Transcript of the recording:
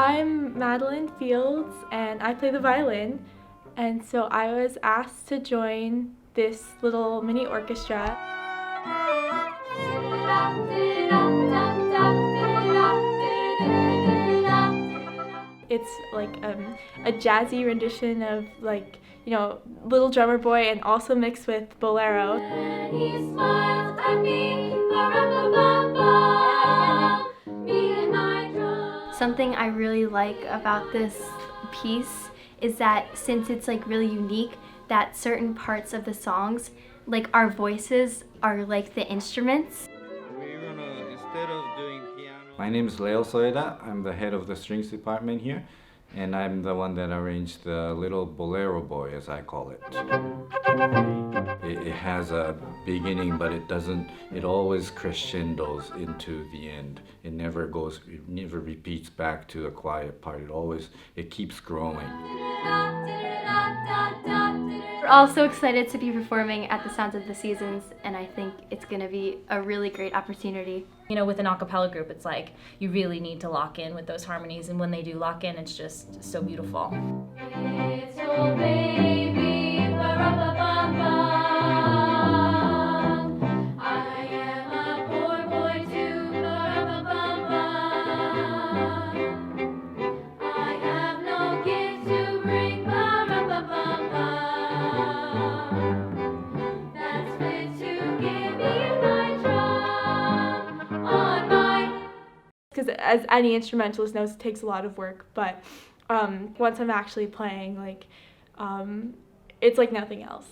I'm Madeline Fields and I play the violin, and so I was asked to join this little mini orchestra. It's like a jazzy rendition of Little Drummer Boy, and also mixed with bolero. And he smiled at me, me and my drum. Something I really like about this piece is that since it's like really unique, that certain parts of the songs, like our voices are like the instruments. Instead of doing piano. My name is Leo Soeda. I'm the head of the strings department here, and I'm the one that arranged the Little Bolero Boy, as I call it. It has a beginning, but it always crescendos into the end. It never repeats back to a quiet part. It keeps growing. We're all so excited to be performing at the Sounds of the Seasons, and I think it's going to be a really great opportunity. You know, with an a cappella group, it's like you really need to lock in with those harmonies, and when they do lock in, it's just so beautiful. Little baby, I am a poor boy too, I have no gift to bring, that's fit to give you my drum on my. Because as any instrumentalist knows, it takes a lot of work, but once I'm actually playing, it's like nothing else.